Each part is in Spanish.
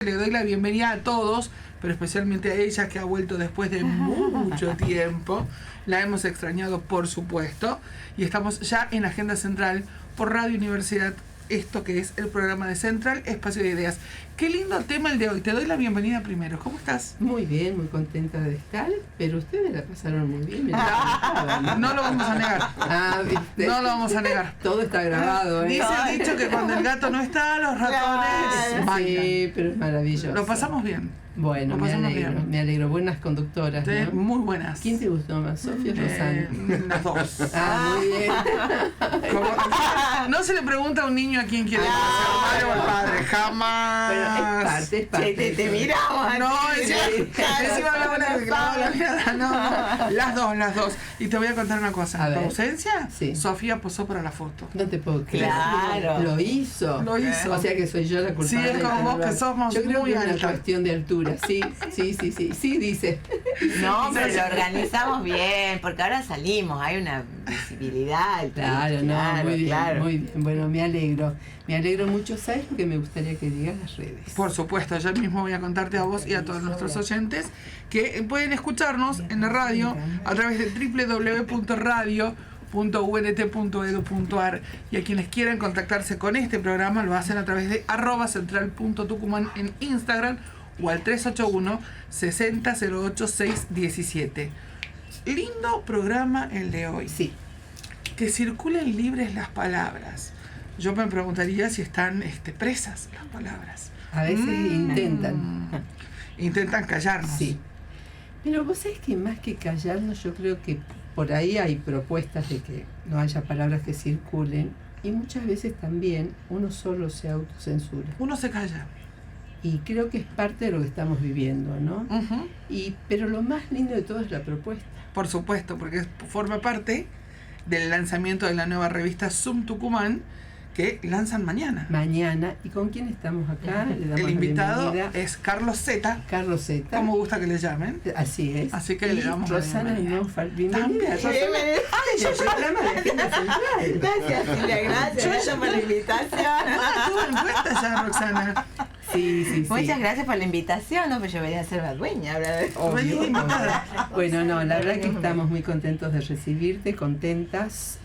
Le doy la bienvenida a todos, pero especialmente a ella que ha vuelto después de mucho tiempo. La hemos extrañado, por supuesto, y estamos ya en Agenda Central por Radio Universidad, esto que es el programa de Central, Espacio de Ideas. Qué lindo tema el de hoy. Te doy la bienvenida primero. ¿Cómo estás? Muy bien, muy contenta de estar, pero ustedes la pasaron muy bien. No lo vamos a negar. ¿Viste? No lo vamos a negar. Todo está grabado, ¿eh? Dice el dicho que cuando el gato no está, los ratones bailan. Sí, pero es maravilloso. Lo pasamos bien. Bueno, Lo me pasamos alegro, bien. me alegro. Buenas conductoras, Sí, ¿no? muy buenas. ¿Quién te gustó más, Sofía o Rosana? Las dos. Muy bien. No se le pregunta a un niño a quién quiere ser madre o el padre, jamás. Pero es parte. Te miramos. No, Claro, encima la mirada, no. Las dos. Y te voy a contar una cosa. A ¿En tu ver. ausencia? Sí. Sofía posó para la foto. No te puedo creer. Claro. Lo hizo. Lo hizo. O sea que soy yo la culpable. Sí, es como de vos que hablar. somos Yo creo muy que es una alta. cuestión de altura. Sí, dice. No, pero lo organizamos bien, porque ahora salimos, hay una visibilidad. Claro, no, muy bien, claro. muy bien. Bueno, me alegro mucho. ¿Sabes lo que me gustaría que digas las redes? Por supuesto, yo mismo voy a contarte a vos y a todos nuestros oyentes que pueden escucharnos en la radio a través de www.radio.unt.edu.ar, y a quienes quieran contactarse con este programa lo hacen a través de @central.tucumán en Instagram o al 381-6008-617. Lindo programa el de hoy. Sí. Que circulen libres las palabras. Yo me preguntaría si están presas las palabras. A veces intentan. Intentan callarnos. Sí. Pero vos sabés que más que callarnos, yo creo que por ahí hay propuestas de que no haya palabras que circulen, y muchas veces también uno solo se autocensura. Uno se calla. Y creo que es parte de lo que estamos viviendo, ¿no? Ujú. Pero lo más lindo de todo es la propuesta. Por supuesto, porque forma parte del lanzamiento de la nueva revista Zoom Tucumán, que lanzan mañana. Mañana, ¿y con quién estamos acá? Le damos El la invitado bienvenida. es Carlos Zeta, Carlos Zeta. como gusta que le llamen. Así es. Así que y le damos la Rosana bienvenida. Nofal. Bienvenida, También. Rosana. Bienvenida. Ay, el programa de Agenda Central. Gracias, Silvia, gracias por la invitación. Estuvo en cuenta ya, Roxana. Sí. Muchas gracias por la invitación, ¿no? Pues yo venía a ser la dueña. Obvio. Invitada. Bueno, no, la verdad que estamos muy contentos de recibirte, contentas,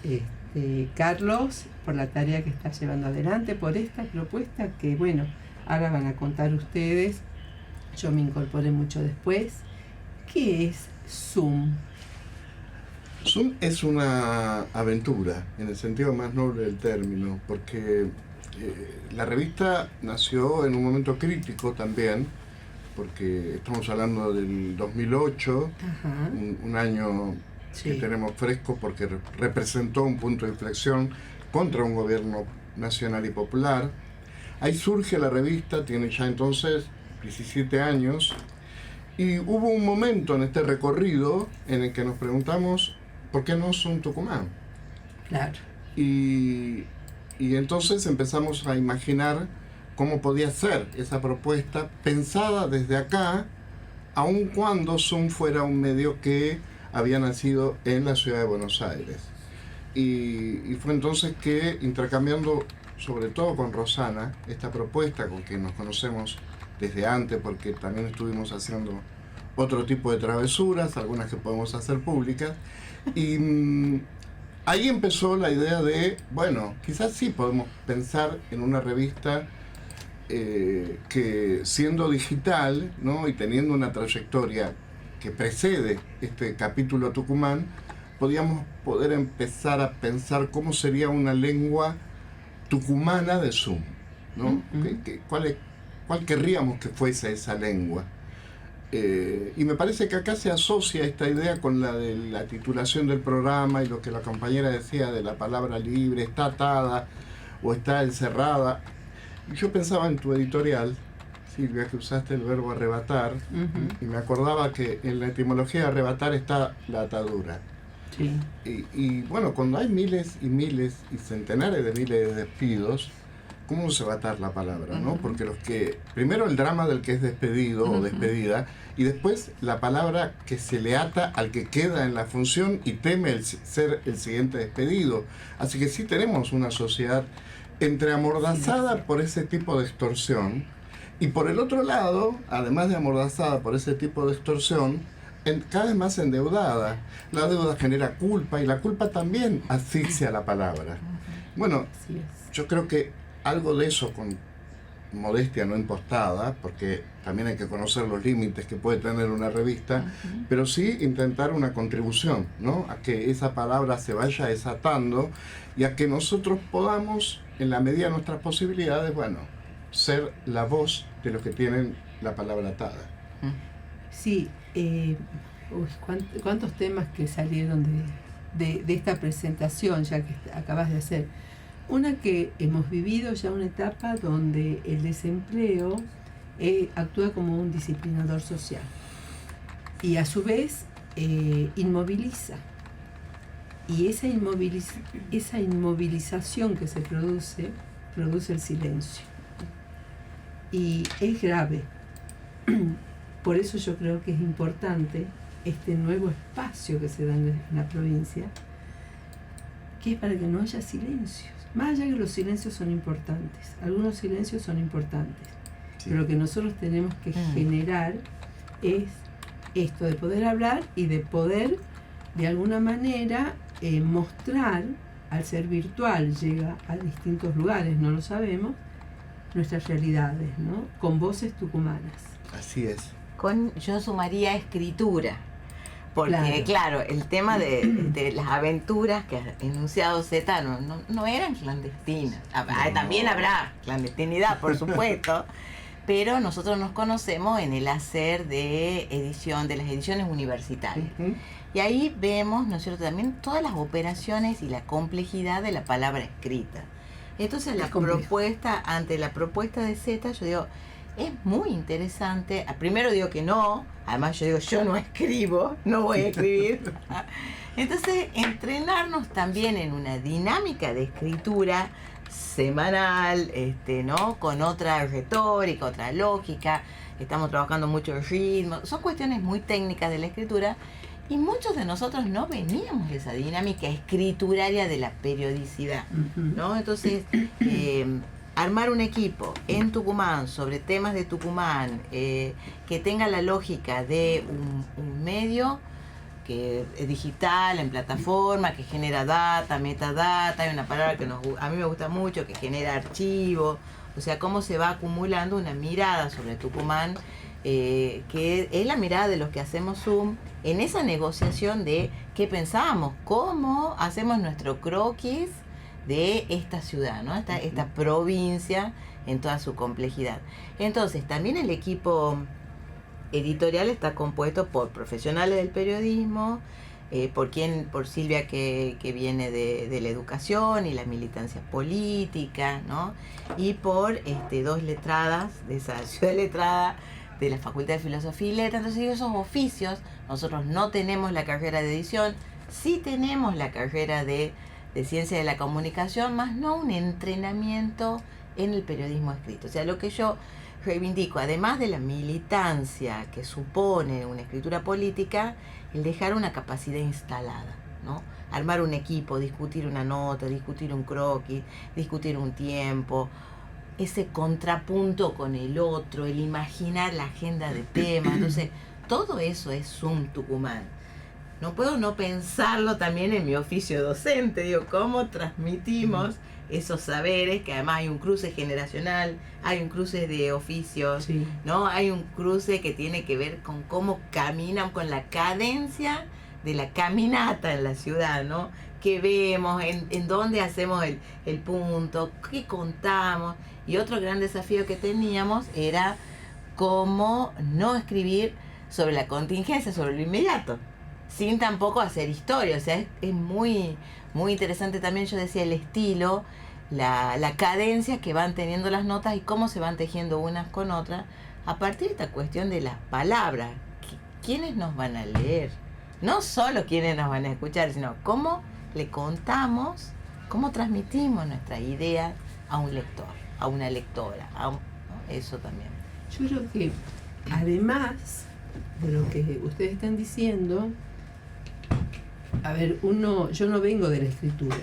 Carlos, por la tarea que estás llevando adelante, por esta propuesta que, bueno, ahora van a contar ustedes. Yo me incorporé mucho después. ¿Qué es Zoom? Zoom es una aventura, en el sentido más noble del término, porque la revista nació en un momento crítico también, porque estamos hablando del 2008, Ajá. un año que Sí. tenemos fresco porque representó un punto de inflexión contra un gobierno nacional y popular. Ahí surge la revista, tiene ya entonces 17 años, y hubo un momento en este recorrido en el que nos preguntamos ¿por qué no Zoom Tucumán? Claro. Y entonces empezamos a imaginar cómo podía ser esa propuesta pensada desde acá, aun cuando Zoom fuera un medio que había nacido en la ciudad de Buenos Aires. Y fue entonces que, intercambiando sobre todo con Rosana, esta propuesta con que nos conocemos desde antes, porque también estuvimos haciendo otro tipo de travesuras, algunas que podemos hacer públicas, y ahí empezó la idea de, bueno, quizás sí podemos pensar en una revista que, siendo digital, ¿no?, y teniendo una trayectoria que precede este capítulo Tucumán, podíamos poder empezar a pensar cómo sería una lengua tucumana de Zoom, ¿no? ¿Cuál querríamos que fuese esa lengua? Y me parece que acá se asocia esta idea con la de la titulación del programa y lo que la compañera decía de la palabra libre, está atada o está encerrada. Y yo pensaba en tu editorial, Silvia, que usaste el verbo arrebatar, y me acordaba que en la etimología de arrebatar está la atadura. Sí. Y bueno, cuando hay miles y miles y centenares de miles de despidos, ¿cómo se va a atar la palabra, no? Porque primero el drama del que es despedido o despedida, y después la palabra que se le ata al que queda en la función y teme ser el siguiente despedido. Así que sí tenemos una sociedad entre amordazada por ese tipo de extorsión Y por el otro lado, además de amordazada por ese tipo de extorsión, cada vez más endeudada. La deuda genera culpa y la culpa también asfixia la palabra. Bueno, Así es. yo creo que algo de eso, con modestia no impostada, porque también hay que conocer los límites que puede tener una revista, pero sí intentar una contribución, ¿no? A que esa palabra se vaya desatando y a que nosotros podamos, en la medida de nuestras posibilidades, bueno, ser la voz de los que tienen la palabra atada. Sí, cuántos temas que salieron de esta presentación ya que acabas de hacer. Una, que hemos vivido ya una etapa donde el desempleo actúa como un disciplinador social y a su vez inmoviliza. Y esa inmovilización que se produce el silencio. Y es grave. Por eso yo creo que es importante este nuevo espacio que se da en la provincia, que es para que no haya silencios. Más allá que los silencios son importantes, algunos silencios son importantes, sí, pero lo que nosotros tenemos que generar es esto de poder hablar y de poder, de alguna manera, mostrar, al ser virtual, llega a distintos lugares, no lo sabemos, nuestras realidades, ¿no? Con voces tucumanas. Así es. Yo sumaría escritura, porque claro, el tema de las aventuras que ha enunciado Zeta no eran clandestinas. También habrá clandestinidad, por supuesto, pero nosotros nos conocemos en el hacer de edición, de las ediciones universitarias. Y ahí vemos, ¿no es cierto?, también todas las operaciones y la complejidad de la palabra escrita. Entonces ante la propuesta de Zeta, yo digo, es muy interesante. Primero digo que no, además yo digo, yo no escribo, no voy a escribir. Entonces, entrenarnos también en una dinámica de escritura semanal, ¿no? Con otra retórica, otra lógica. Estamos trabajando mucho el ritmo. Son cuestiones muy técnicas de la escritura y muchos de nosotros no veníamos de esa dinámica escrituraria de la periodicidad, ¿no? Entonces, armar un equipo en Tucumán sobre temas de Tucumán que tenga la lógica de un medio que es digital, en plataforma, que genera data, metadata, hay una palabra que a mí me gusta mucho, que genera archivo, o sea, cómo se va acumulando una mirada sobre Tucumán, que es la mirada de los que hacemos Zoom, en esa negociación de qué pensamos, cómo hacemos nuestro croquis de esta ciudad, ¿no? Esta provincia en toda su complejidad. Entonces, también el equipo editorial está compuesto por profesionales del periodismo, por Silvia que viene de la educación y la militancia política, ¿no? Y por dos letradas de esa ciudad letrada de la Facultad de Filosofía y Letras. Entonces, esos oficios, nosotros no tenemos la carrera de edición, sí tenemos la carrera de Ciencia de la Comunicación, más no un entrenamiento en el periodismo escrito. O sea, lo que yo reivindico, además de la militancia que supone una escritura política, el dejar una capacidad instalada, ¿no? Armar un equipo, discutir una nota, discutir un croquis, discutir un tiempo, ese contrapunto con el otro, el imaginar la agenda de temas. Entonces, todo eso es Zoom Tucumán. No puedo no pensarlo también en mi oficio docente. Digo, ¿cómo transmitimos esos saberes? Que además hay un cruce generacional, hay un cruce de oficios, sí, ¿no? Hay un cruce que tiene que ver con cómo caminan, con la cadencia de la caminata en la ciudad, ¿no? ¿Qué vemos? ¿En dónde hacemos el punto? ¿Qué contamos? Y otro gran desafío que teníamos era cómo no escribir sobre la contingencia, sobre lo inmediato, sin tampoco hacer historia. O sea, es muy, muy interesante también, yo decía, el estilo, la cadencia que van teniendo las notas y cómo se van tejiendo unas con otras a partir de esta cuestión de las palabras. ¿Quiénes nos van a leer? No solo quiénes nos van a escuchar, sino cómo le contamos, cómo transmitimos nuestra idea a un lector, a una lectora, ¿no? Eso también. Yo creo que además de lo que ustedes están diciendo, a ver, yo no vengo de la escritura,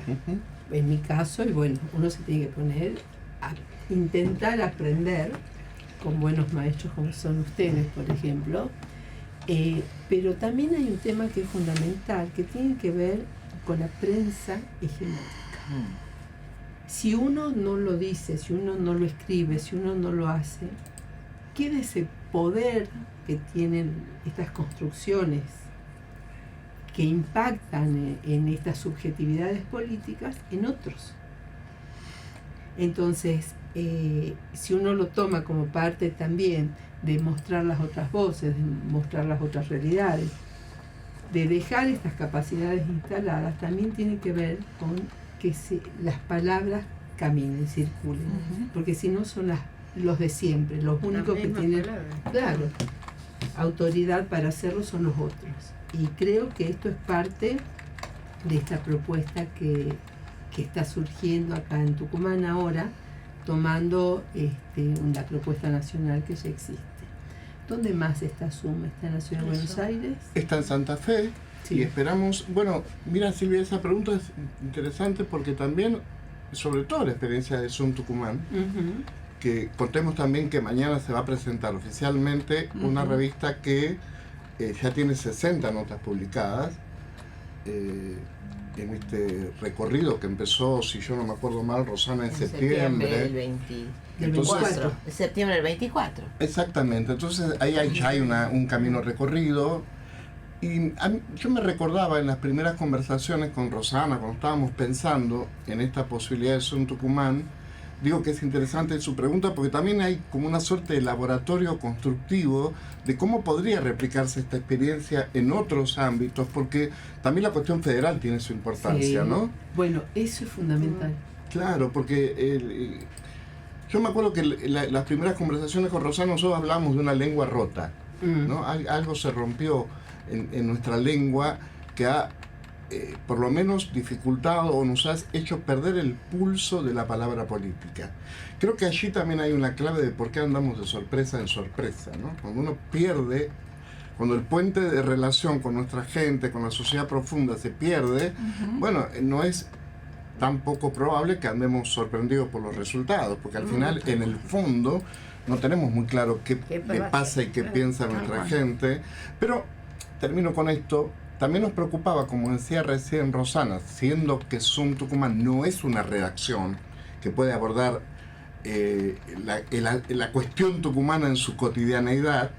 en mi caso, y bueno, uno se tiene que poner a intentar aprender con buenos maestros como son ustedes, por ejemplo. Pero también hay un tema que es fundamental, que tiene que ver con la prensa hegemónica. Si uno no lo dice, si uno no lo escribe, si uno no lo hace, queda ese poder que tienen estas construcciones que impactan en estas subjetividades políticas en otros. Entonces, si uno lo toma como parte también de mostrar las otras voces, de mostrar las otras realidades, de dejar estas capacidades instaladas, también tiene que ver con que las palabras caminen, circulen, porque si no son los de siempre, los únicos que tienen, claro, autoridad para hacerlo son los otros. Y creo que esto es parte de esta propuesta que está surgiendo acá en Tucumán ahora, tomando la propuesta nacional que ya existe. ¿Dónde más está SUM? ¿Está en la Ciudad de Buenos Aires? Está en Santa Fe. Sí. Y esperamos, bueno, mira Silvia, esa pregunta es interesante porque también, sobre todo la experiencia de SUM Tucumán, que contemos también que mañana se va a presentar oficialmente una revista que ya tiene 60 notas publicadas en este recorrido que empezó, si yo no me acuerdo mal, Rosana, en septiembre. Del 24. De septiembre del 24. Exactamente, entonces ahí ya hay un camino recorrido. Y yo me recordaba en las primeras conversaciones con Rosana, cuando estábamos pensando en esta posibilidad de SUM Tucumán, digo que es interesante su pregunta porque también hay como una suerte de laboratorio constructivo de cómo podría replicarse esta experiencia en otros ámbitos, porque también la cuestión federal tiene su importancia, sí. ¿no? Bueno, eso es fundamental. Claro, porque yo me acuerdo que las primeras conversaciones con Rosana nosotros hablábamos de una lengua rota, ¿no? Algo se rompió en nuestra lengua que ha por lo menos dificultado o nos ha hecho perder el pulso de la palabra política. Creo que allí también hay una clave de por qué andamos de sorpresa en sorpresa, ¿no? Cuando uno pierde, cuando el puente de relación con nuestra gente, con la sociedad profunda se pierde, bueno, no es tan poco probable que andemos sorprendidos por los resultados, porque al final, en el fondo, no tenemos muy claro qué pasa y qué piensa nuestra gente. Pero termino con esto. También nos preocupaba, como decía recién Rosana, siendo que SUM Tucumán no es una redacción que puede abordar la cuestión tucumana en su cotidianeidad,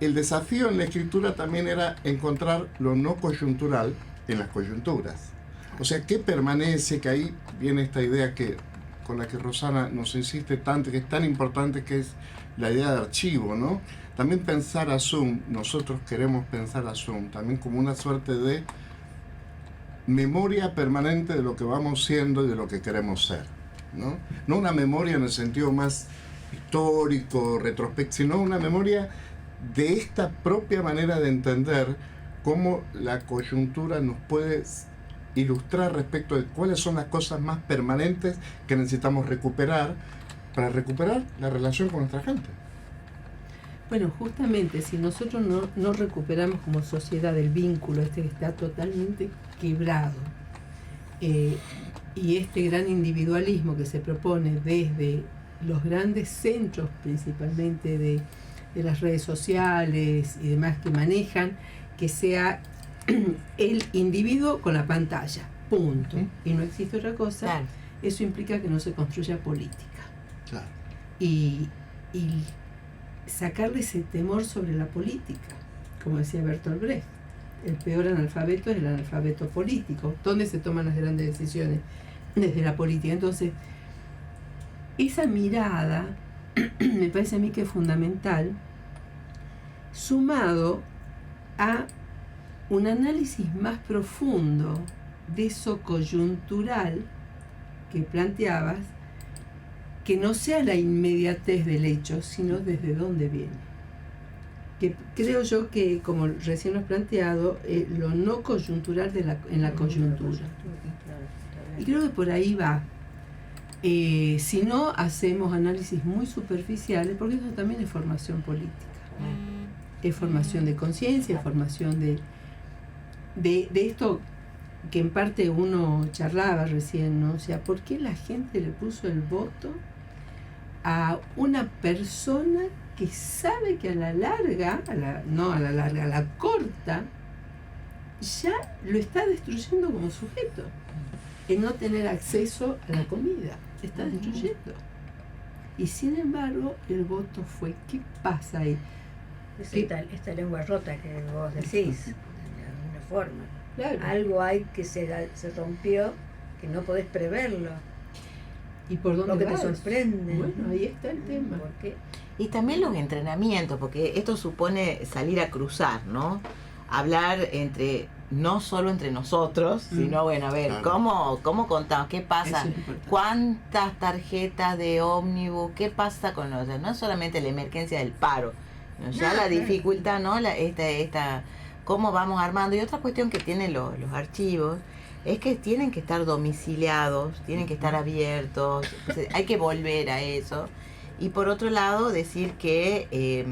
el desafío en la escritura también era encontrar lo no coyuntural en las coyunturas. O sea, ¿qué permanece? Que ahí viene esta idea con la que Rosana nos insiste tanto, que es tan importante, que es la idea de archivo, ¿no? También pensar a SUM, nosotros queremos pensar a SUM también como una suerte de memoria permanente de lo que vamos siendo y de lo que queremos ser, ¿no? No una memoria en el sentido más histórico, retrospectivo, sino una memoria de esta propia manera de entender cómo la coyuntura nos puede ilustrar respecto de cuáles son las cosas más permanentes que necesitamos recuperar para recuperar la relación con nuestra gente. Bueno, justamente si nosotros no recuperamos como sociedad el vínculo que está totalmente quebrado, y este gran individualismo que se propone desde los grandes centros, principalmente de las redes sociales y demás que manejan, que sea el individuo con la pantalla, punto, y no existe otra cosa, Claro. Eso implica que no se construya política. Claro. Y sacarle ese temor sobre la política, como decía Bertolt Brecht, el peor analfabeto es el analfabeto político, donde se toman las grandes decisiones desde la política. Entonces, esa mirada me parece a mí que es fundamental, sumado a un análisis más profundo de eso coyuntural que planteabas, que no sea la inmediatez del hecho, sino desde dónde viene. Que creo yo que, como recién lo has planteado, lo no coyuntural en la coyuntura. Y creo que por ahí va. Si no hacemos análisis muy superficiales, porque eso también es formación política. Es formación de conciencia, es formación de esto que en parte uno charlaba recién, ¿no? O sea, ¿por qué la gente le puso el voto a una persona que sabe que a la larga, a la corta, ya lo está destruyendo como sujeto. El no tener acceso a la comida, se está destruyendo. Y sin embargo, el voto fue, ¿qué pasa ahí? Es esta lengua rota que vos decís, de alguna forma. Claro. Algo hay que se rompió, que no podés preverlo. ¿Y por dónde Lo que te vas? sorprende. Bueno, ahí está el tema. ¿Por qué? Y también los entrenamientos, porque esto supone salir a cruzar, ¿no? Hablar no solo entre nosotros, sino, bueno, a ver, Claro. ¿cómo contamos? ¿Qué pasa? Eso es importante. ¿Cuántas tarjetas de ómnibus? ¿Qué pasa con los? No solamente la emergencia del paro, ¿no? Ya la dificultad, ¿no? ¿Cómo vamos armando? Y otra cuestión que tienen los archivos es que tienen que estar domiciliados, tienen que estar abiertos, hay que volver a eso. Y por otro lado, decir que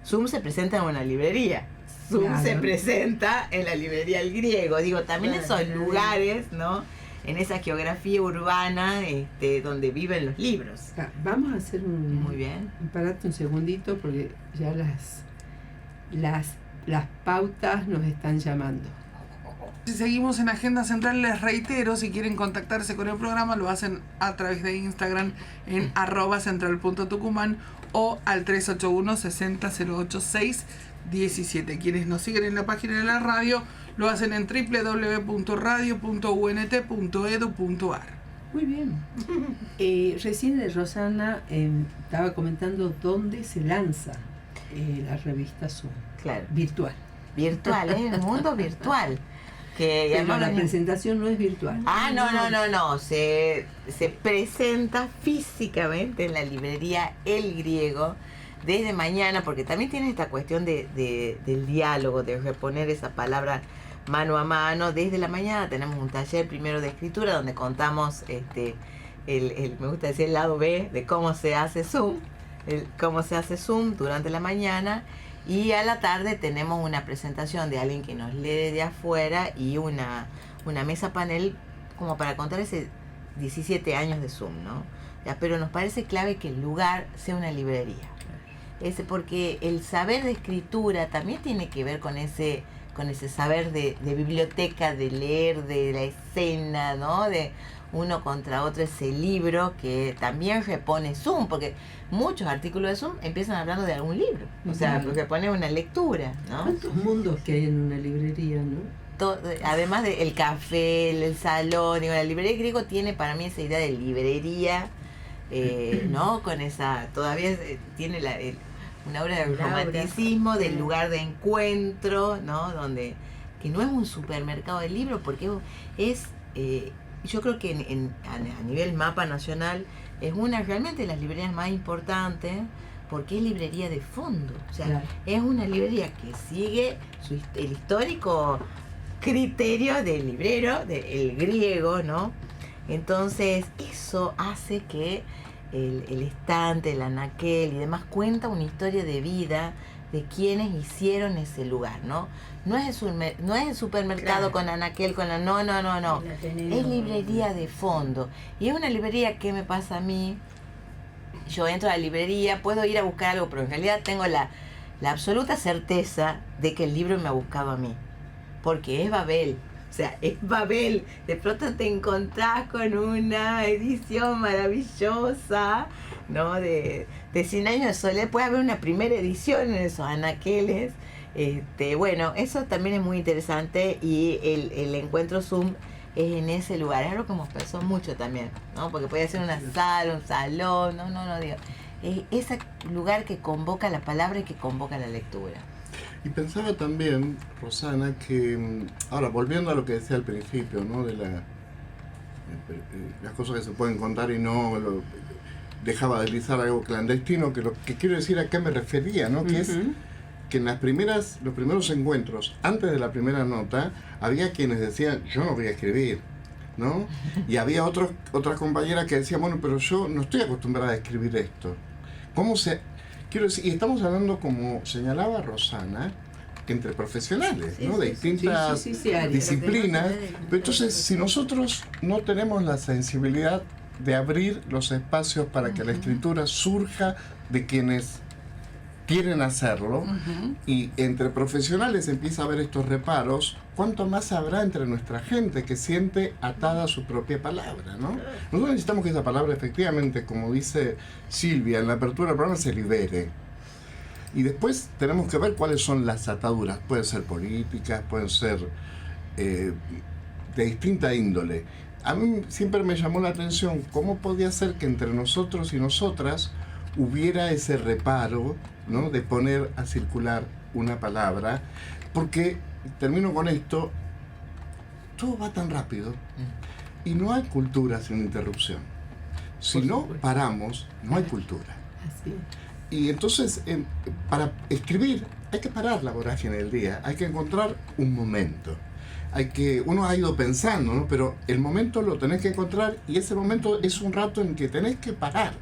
Zoom se presenta en una librería. Zoom Claro. se presenta en la librería El Griego. Digo, también Claro, esos lugares, ¿no? En esa geografía urbana donde viven los libros. Vamos a hacer Muy bien. Parate un segundito porque ya las pautas nos están llamando. Si seguimos en Agenda Central, les reitero, si quieren contactarse con el programa, lo hacen a través de Instagram en @central.tucumán o al 381-60-086-17. Quienes nos siguen en la página de la radio, lo hacen en www.radio.unt.edu.ar. Muy bien. Recién Rosana estaba comentando dónde se lanza la revista Zoom. Claro. Virtual. Virtual, el mundo virtual. Que Pero además la presentación no es virtual. no. Se presenta físicamente en la librería El Griego desde mañana, porque también tiene esta cuestión del diálogo, de reponer esa palabra mano a mano. Desde la mañana tenemos un taller primero de escritura donde contamos me gusta decir el lado B de cómo se hace Zoom, durante la mañana. Y a la tarde tenemos una presentación de alguien que nos lee desde afuera y una mesa panel como para contar ese 17 años de Zoom, ¿no? Pero nos parece clave que el lugar sea una librería. Porque el saber de escritura también tiene que ver con ese saber de biblioteca, de leer, de la escena, ¿no? De uno contra otro, ese libro que también repone Zoom, porque muchos artículos de Zoom empiezan hablando de algún libro, o sea, porque pone una lectura, ¿no? ¿Cuántos mundos que hay en una librería, no? Además del café, el salón, digo, la librería El Griego tiene para mí esa idea de librería, ¿no? Con esa, todavía tiene una obra de romanticismo, del lugar de encuentro, ¿no? Que no es un supermercado de libros, porque es... yo creo que a nivel mapa nacional es realmente de las librerías más importantes, porque es librería de fondo, o sea, claro, es una librería que sigue el histórico criterio del librero, del Griego, ¿no? Entonces eso hace que el estante, el anaquel y demás cuenta una historia de vida de quienes hicieron ese lugar, ¿no? No es el supermercado, claro, con anaquel, no. Es librería de fondo. Y es una librería que me pasa a mí. Yo entro a la librería, puedo ir a buscar algo, pero en realidad tengo la absoluta certeza de que el libro me ha buscado a mí. Porque es Babel. O sea, es Babel. De pronto te encontrás con una edición maravillosa, ¿no? De 100 años de soledad. Puede haber una primera edición en esos anaqueles. Bueno, eso también es muy interesante, y el encuentro Zoom es en ese lugar. Es algo que hemos pensado mucho también, ¿no? Porque puede ser una sala, un salón, no digo. Es ese lugar que convoca la palabra y que convoca la lectura. Y pensaba también, Rosana, que ahora volviendo a lo que decía al principio, ¿no? De las cosas que se pueden contar y no dejaba deslizar algo clandestino, que lo que quiero decir a qué me refería, ¿no? Que es que en los primeros encuentros, antes de la primera nota, había quienes decían, yo no voy a escribir, ¿no? Y había otras compañeras que decían, bueno, pero yo no estoy acostumbrada a escribir esto. Quiero decir, y estamos hablando, como señalaba Rosana, que entre profesionales, sí, ¿no? De distintas disciplinas. Pero entonces, si nosotros no tenemos la sensibilidad de abrir los espacios para que la escritura surja de quienes quieren hacerlo, y entre profesionales empieza a haber estos reparos. ¿Cuánto más habrá entre nuestra gente que siente atada a su propia palabra, ¿no? Nosotros necesitamos que esa palabra efectivamente, como dice Silvia en la apertura del programa, se libere. Y después tenemos que ver cuáles son las ataduras. Pueden ser políticas, pueden ser de distinta índole. A mí siempre me llamó la atención cómo podía ser que entre nosotros y nosotras hubiera ese reparo, ¿no?, de poner a circular una palabra, porque, termino con esto, todo va tan rápido y no hay cultura sin interrupción. Si no paramos, no hay cultura. Así es. Y entonces, para escribir, hay que parar la vorágine del día, hay que encontrar un momento. Uno ha ido pensando, ¿no?, pero el momento lo tenés que encontrar, y ese momento es un rato en que tenés que parar.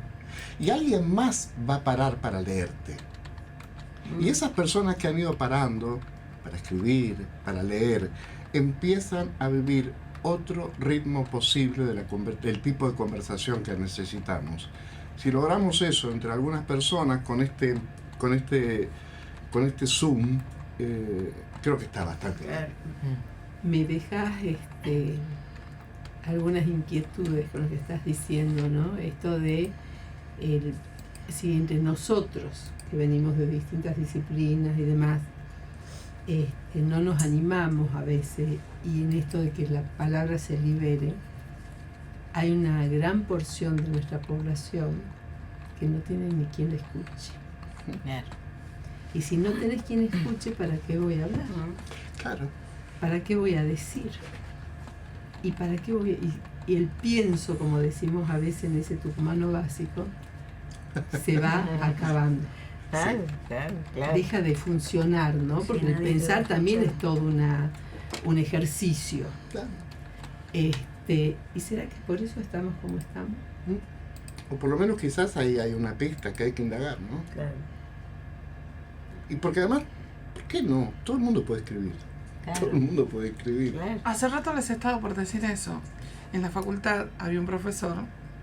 Y alguien más va a parar para leerte. Y esas personas que han ido parando para escribir, para leer, empiezan a vivir otro ritmo posible del tipo de conversación que necesitamos. Si logramos eso entre algunas personas con este Zoom, creo que está bastante bien. Me dejas algunas inquietudes con lo que estás diciendo, ¿no? Esto de si entre nosotros, que venimos de distintas disciplinas y demás, no nos animamos a veces, y en esto de que la palabra se libere, hay una gran porción de nuestra población que no tiene ni quien la escuche. Claro. Y si no tenés quien escuche, ¿para qué voy a hablar? Claro. ¿Para qué voy a decir? ¿Y para qué voy a...? Y el pienso, como decimos a veces en ese tucumano básico, se va acabando. Claro, claro. Deja de funcionar, ¿no? Sí, Porque el nadie pensar lo también escucha. es todo un ejercicio. Claro. ¿Y será que por eso estamos como estamos? O por lo menos quizás ahí hay una pista que hay que indagar, ¿no? Claro. Y porque además, ¿por qué no? Todo el mundo puede escribir. Claro. Todo el mundo puede escribir. Claro. Hace rato les estaba por decir eso. En la facultad había un profesor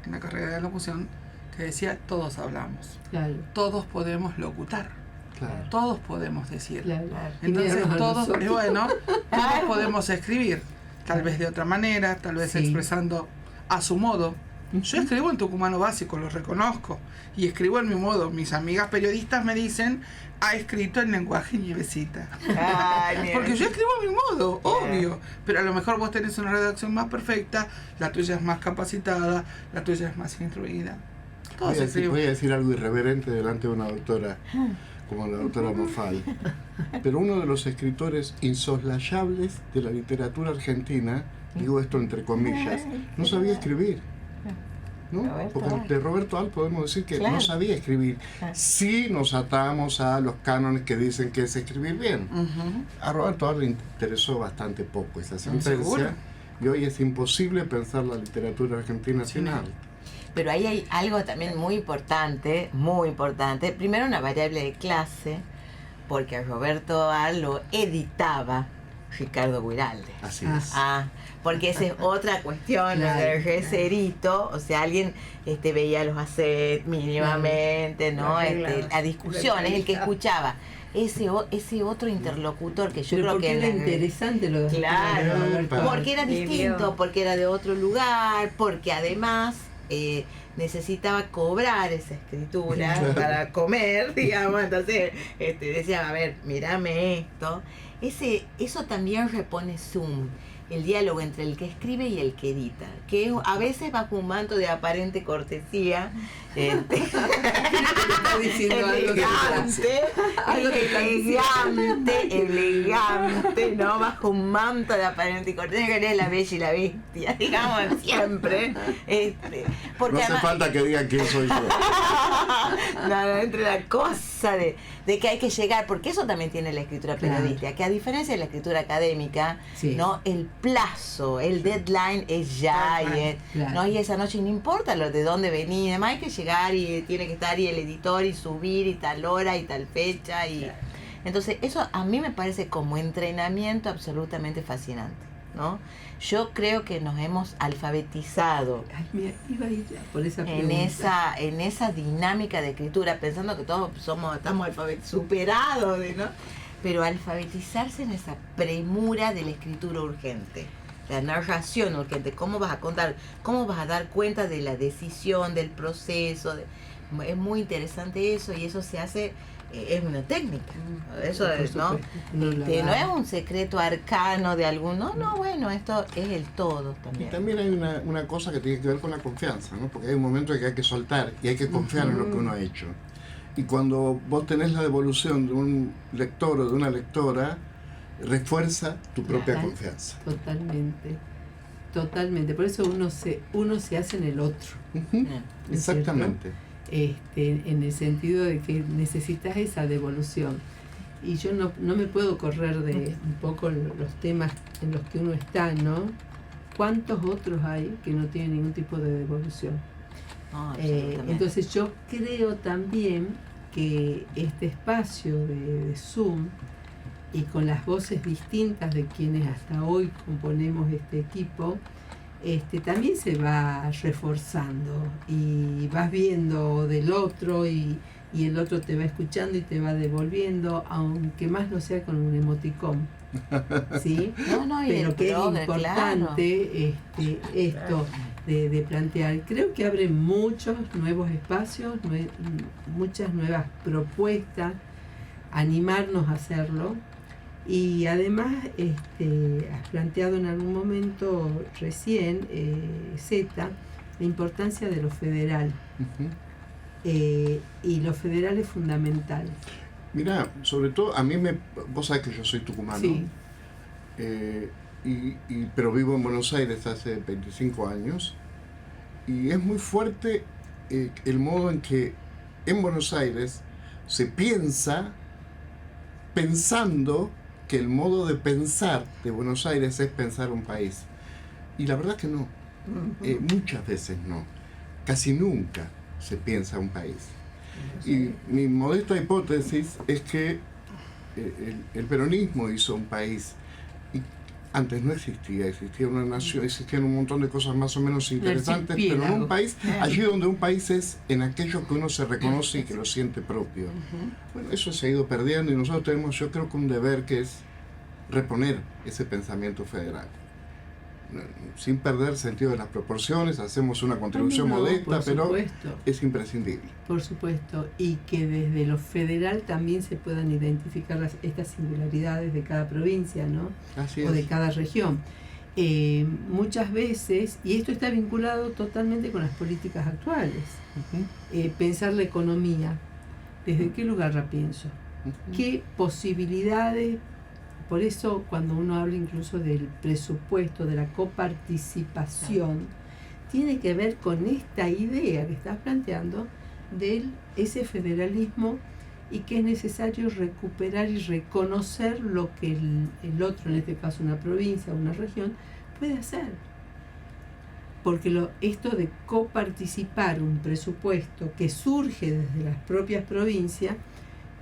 en la carrera de locución que decía: todos hablamos, Claro, todos podemos locutar, Claro. todos podemos decir. claro. Y Entonces mirarnos a todos, nosotros. y bueno, todos podemos escribir, tal vez de otra manera, tal vez Sí. expresando a su modo. Yo escribo en tucumano básico, lo reconozco, y escribo en mi modo. Mis amigas periodistas me dicen: ha escrito en lenguaje Nievecita. Ay, mira. Porque yo escribo a mi modo, obvio. Pero a lo mejor vos tenés una redacción más perfecta, la tuya es más capacitada, la tuya es más instruida. Todos escribimos. Voy a decir algo irreverente delante de una doctora, como la doctora Mofal. Pero uno de los escritores insoslayables de la literatura argentina, digo esto entre comillas, no sabía escribir. ¿No? Roberto Porque Al. de Roberto Al podemos decir que Claro. no sabía escribir. Claro. Sí nos atamos a los cánones que dicen que es escribir bien. Ujú. A Roberto Al le interesó bastante poco esa ¿Seguro? sentencia, y hoy es imposible pensar la literatura argentina Sí, sin no. Al. Pero ahí hay algo también muy importante, muy importante. Primero, una variable de clase, porque a Roberto Al lo editaba Ricardo Guiralde. Así Ah. es. Ah, porque esa es otra cuestión, Claro, el recerito, o sea, alguien veía los assets mínimamente, ¿no? Lo arreglaba. La discusión, es el que escuchaba. Ese otro interlocutor que yo Pero creo porque que... era en la- interesante lo de Claro, Roberto. porque era distinto, porque era de otro lugar, porque además necesitaba cobrar esa escritura Claro. para comer, digamos. Entonces decía: a ver, mírame esto. Eso también repone Zoom, el diálogo entre el que escribe y el que edita, que a veces bajo un manto de aparente cortesía, Está diciendo algo que algo que está elegante, ¿no? Bajo un manto de aparente cortesía, que es la bella y la bestia, digamos, siempre. Porque No hace además- falta que digan quién soy yo. no, entre la cosa de que hay que llegar, porque eso también tiene la escritura Claro. periodística, que a diferencia de la escritura académica, Sí. ¿no? El plazo, el deadline es ya, Tal cual. Claro. ¿no? Y esa noche no importa lo de dónde venís, además hay que llegar y tiene que estar y el editor y subir y tal hora y tal fecha y entonces eso a mí me parece como entrenamiento absolutamente fascinante. ¿no? Yo creo que nos hemos alfabetizado Ay, mira, iba a ir por esa en pregunta. esa dinámica de escritura, pensando que todos estamos superados, ¿no? Pero alfabetizarse en esa premura de la escritura urgente, la narración urgente, cómo vas a contar, cómo vas a dar cuenta de la decisión, del proceso, es muy interesante eso, y eso se hace, es una técnica, eso Por es, ¿no? supuesto, no la No da. es un secreto arcano de alguno, no, bueno, esto es el todo Y también. también hay una cosa que tiene que ver con la confianza, ¿no? Porque hay un momento en que hay que soltar y hay que confiar en lo que uno ha hecho. Y cuando vos tenés la devolución de un lector o de una lectora, refuerza tu propia Claro. confianza. Totalmente, totalmente. Por eso uno se hace en el otro. Ujú, ¿Es cierto? exactamente. En el sentido de que necesitas esa devolución. Y yo no me puedo correr de un poco los temas en los que uno está, ¿no? ¿Cuántos otros hay que no tienen ningún tipo de devolución? No, absolutamente. Entonces yo creo también que este espacio de Zoom y con las voces distintas de quienes hasta hoy componemos este equipo, también se va reforzando y vas viendo del otro y el otro te va escuchando y te va devolviendo, aunque más no sea con un emoticón, ¿sí? No, y Pero el que es progre, importante esto de plantear. Creo que abre muchos nuevos espacios, muchas nuevas propuestas, animarnos a hacerlo. Y además, has planteado en algún momento recién, Zeta, la importancia de lo federal. Ujú. Y lo federal es fundamental. Mirá, sobre todo, vos sabés que yo soy tucumano, Sí. pero vivo en Buenos Aires hace 25 años, y es muy fuerte el modo en que en Buenos Aires se piensa pensando que el modo de pensar de Buenos Aires es pensar un país. Y la verdad que no, muchas veces no, casi nunca se piensa un país. Y mi modesta hipótesis es que el peronismo hizo un país. Y antes no existía una nación, existían un montón de cosas más o menos interesantes, pero en un archipiélago. país, allí donde un país es en aquello que uno se reconoce y que lo siente propio. Bueno, eso se ha ido perdiendo y nosotros tenemos, yo creo que un deber que es reponer ese pensamiento federal. Sin perder sentido de las proporciones, hacemos una contribución No, modesta, por pero supuesto. es imprescindible. Por supuesto, y que desde lo federal también se puedan identificar estas singularidades de cada provincia, ¿no? Así O de es. cada región. Muchas veces, y esto está vinculado totalmente con las políticas actuales, Ujú, pensar la economía, ¿desde qué lugar la pienso? ujú. ¿Qué posibilidades? Por eso cuando uno habla incluso del presupuesto, de la coparticipación, tiene que ver con esta idea que estás planteando de ese federalismo y que es necesario recuperar y reconocer lo que el otro, en este caso una provincia o una región, puede hacer. Porque esto de coparticipar un presupuesto que surge desde las propias provincias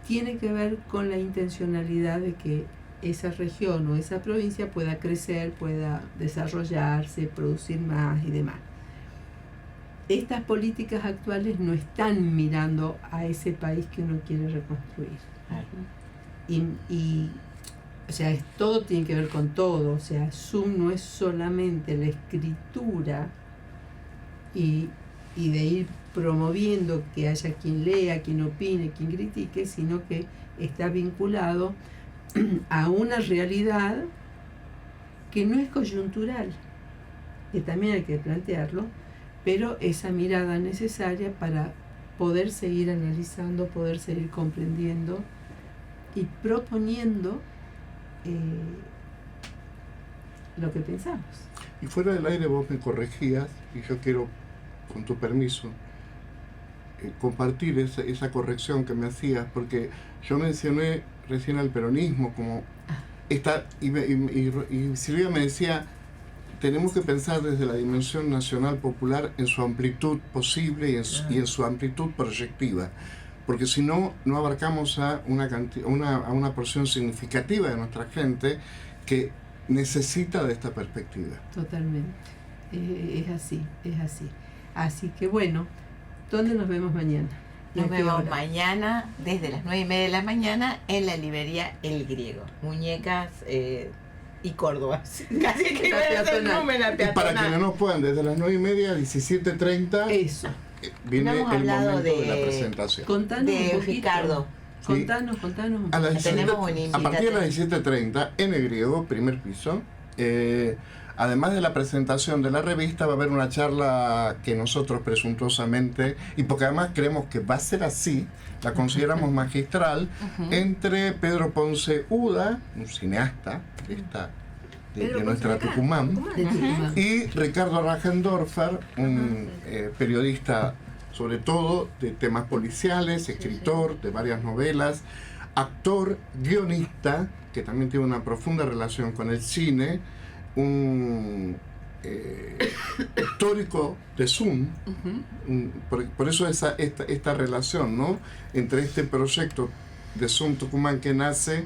tiene que ver con la intencionalidad de que esa región o esa provincia pueda crecer, pueda desarrollarse, producir más y demás. Estas políticas actuales no están mirando a ese país que uno quiere reconstruir. Y o sea, todo tiene que ver con todo. O sea, Zoom no es solamente la escritura y de ir promoviendo que haya quien lea, quien opine, quien critique, sino que está vinculado a una realidad que no es coyuntural, que también hay que plantearlo, pero esa mirada necesaria para poder seguir analizando, poder seguir comprendiendo y proponiendo lo que pensamos. Y fuera del aire vos me corregías, y yo quiero, con tu permiso, compartir esa corrección que me hacías, porque yo mencioné recién al peronismo como y Silvia me decía, tenemos que pensar desde la dimensión nacional popular en su amplitud posible y en su amplitud proyectiva, porque si no, no abarcamos a una porción significativa de nuestra gente que necesita de esta perspectiva. Totalmente. Es así, es así. Así que bueno, ¿dónde nos vemos mañana? Nos ¿A qué vemos hora? mañana desde las 9:30 de la mañana en la librería El Griego. Muñecas y Córdoba. Casi que iba a decir peatonal. número, la Y para peatonal. quienes no puedan, desde las 9:30 a 17:30 Eso. viene No hemos el hablado momento de la de- presentación. Contanos un De poquito. Ricardo. Sí. Contanos un A, las poquito. Tenemos 17 un a partir de las invitado. 17:30 en El Griego, primer piso, además de la presentación de la revista, va a haber una charla que nosotros presuntuosamente, y porque además creemos que va a ser así, la consideramos magistral, entre Pedro Ponce Uda, un cineasta de, Pedro de Ponce nuestra de acá, Tucumán, De Tucumán. y Ricardo Rajendorfer, un periodista sobre todo de temas policiales, escritor de varias novelas, actor, guionista, que también tiene una profunda relación con el cine, un histórico de Zoom. Por eso esta relación, ¿no?, entre este proyecto de Zoom Tucumán que nace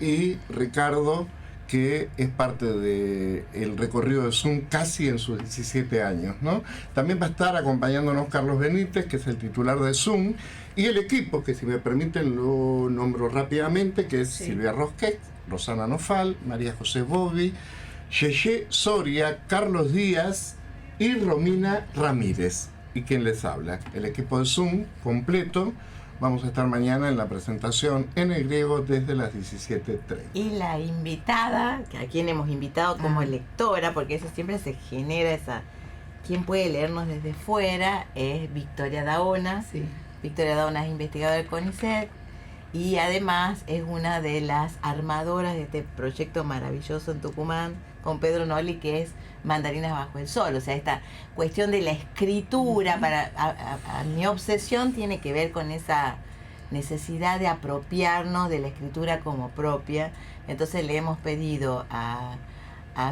y Ricardo, que es parte del recorrido de Zoom casi en sus 17 años, ¿no? También va a estar acompañándonos Carlos Benítez, que es el titular de Zoom, y el equipo, que si me permiten lo nombro rápidamente, que es Sí. Silvia Rosquet, Rosana Nofal, María José Bobbi, Yeye Soria, Carlos Díaz y Romina Ramírez. ¿Y quién les habla? El equipo de Zoom completo. Vamos a estar mañana en la presentación en El Griego desde las 17:30. Y la invitada, que a quien hemos invitado como lectora, porque eso siempre se genera esa... ¿Quién puede leernos desde fuera? Es Victoria Daona. Sí. Victoria Daona es investigadora del CONICET y además es una de las armadoras de este proyecto maravilloso en Tucumán con Pedro Noli, que es Mandarinas bajo el sol. O sea, esta cuestión de la escritura, a mi obsesión tiene que ver con esa necesidad de apropiarnos de la escritura como propia. Entonces le hemos pedido a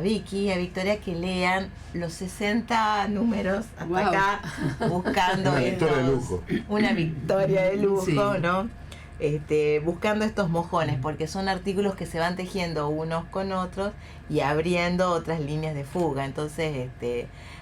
Victoria, que lean los 60 números hasta Wow. acá, buscando Una victoria de lujo. una victoria de lujo, Sí. ¿no? Buscando estos mojones, porque son artículos que se van tejiendo unos con otros y abriendo otras líneas de fuga. Entonces,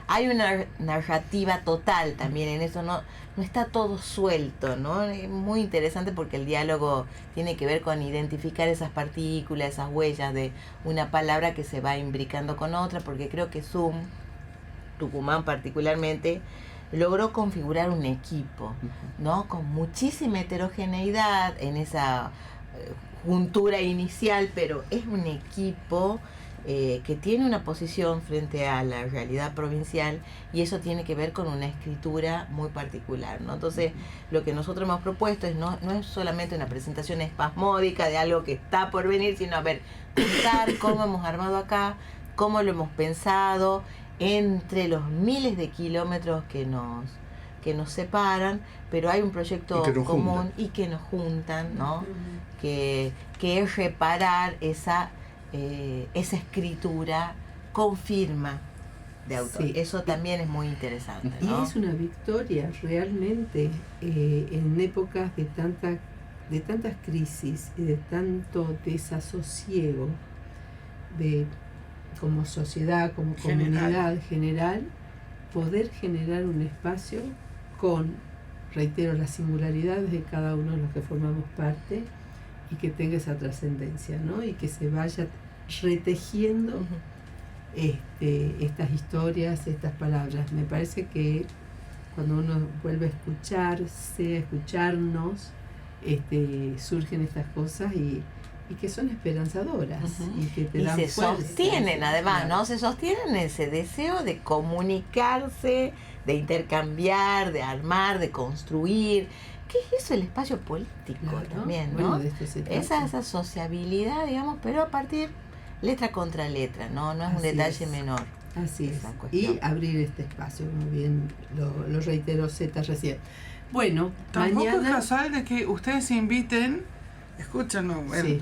hay una narrativa total también en eso, no está todo suelto, ¿no? Es muy interesante porque el diálogo tiene que ver con identificar esas partículas, esas huellas de una palabra que se va imbricando con otra, porque creo que Zoom, Tucumán particularmente, logró configurar un equipo, ¿no?, con muchísima heterogeneidad en esa juntura inicial, pero es un equipo que tiene una posición frente a la realidad provincial, y eso tiene que ver con una escritura muy particular, ¿no? Entonces, lo que nosotros hemos propuesto no es solamente una presentación espasmódica de algo que está por venir, sino contar cómo hemos armado acá, cómo lo hemos pensado, entre los miles de kilómetros que nos separan, pero hay un proyecto Y que nos común juntan. y que nos juntan, ¿no? Que es reparar esa escritura con firma de autor. Sí. Eso también es muy interesante, Y ¿no? es una victoria realmente en épocas de tantas crisis y de tanto desasosiego como sociedad, como comunidad general, poder generar un espacio con, reitero, las singularidades de cada uno de los que formamos parte, y que tenga esa trascendencia, ¿no? Y que se vaya retejiendo Ujú. Estas historias, estas palabras. Me parece que cuando uno vuelve a escucharnos, surgen estas cosas y que son esperanzadoras, Ujú. y que te Y dan se fuerza. sostienen además, Claro. ¿no? Se sostienen ese deseo de comunicarse, de intercambiar, de armar, de construir. ¿Qué es eso? El espacio político Claro. también, ¿no? Bueno, de esto se trata. Esa sociabilidad, digamos, pero a partir letra contra letra, no es un Así detalle es. menor. Así es. esa cuestión. Y abrir este espacio, como bien lo reiteró Zeta recién. Bueno, Tampoco es mañana... casual de que ustedes inviten. Escuchen, no, Sí.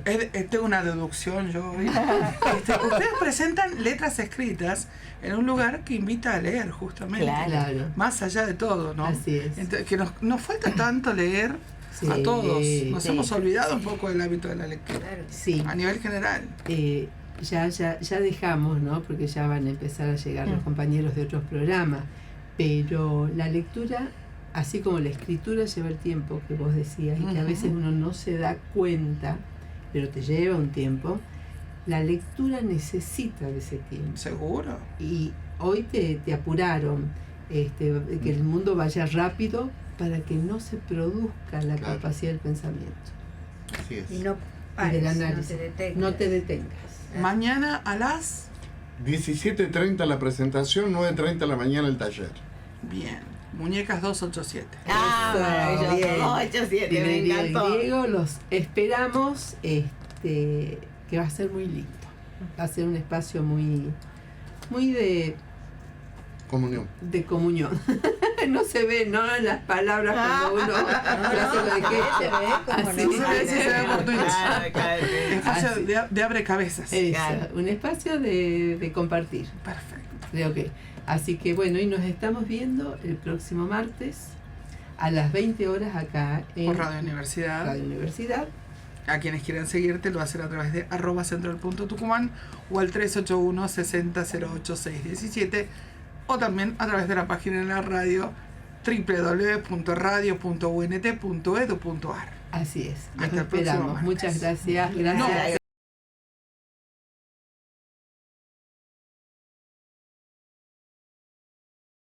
tengo una deducción yo hoy. Ustedes presentan letras escritas en un lugar que invita a leer, justamente. Claro. Claro, Más allá de todo, ¿no? así es. Entonces, que nos falta tanto leer Sí, a todos. Nos sí. hemos olvidado un poco del hábito de la lectura. Claro. Sí. A nivel general. ya dejamos, ¿no? Porque ya van a empezar a llegar los compañeros de otros programas, pero la lectura, así como la escritura, lleva el tiempo que vos decías y que a veces uno no se da cuenta, pero te lleva un tiempo. La lectura necesita de ese tiempo. Seguro. Y hoy te apuraron, que el mundo vaya rápido para que no se produzca la Claro. capacidad del pensamiento Así es. Y no y pares, del no análisis. te detengas. No te detengas. Mañana a las... 17:30 la presentación, 9:30 la mañana el taller. Bien. Muñecas 287. Ah, Eso, maravilloso. bien. 287, me Librería encantó. del Griego, los esperamos, que va a ser muy lindo. Va a ser un espacio muy de Comunión. comunión. No se ve, ¿no? Las palabras cuando uno hace lo de gesto. Así. Se ve por Twitch. Claro. Espacio Así. de abre cabezas. Eso, Claro. un espacio de compartir. Perfecto. Creo que. Así que bueno, y nos estamos viendo el próximo martes a las 20 horas acá en Por Radio Universidad. Radio Universidad. A quienes quieran seguirte lo hacen a través de @central.tucumán o al 381 60 08 617 o también a través de la página de la radio www.radio.unt.edu.ar. Así es. Los Hasta el próximo esperamos. martes. Muchas gracias. Gracias. No,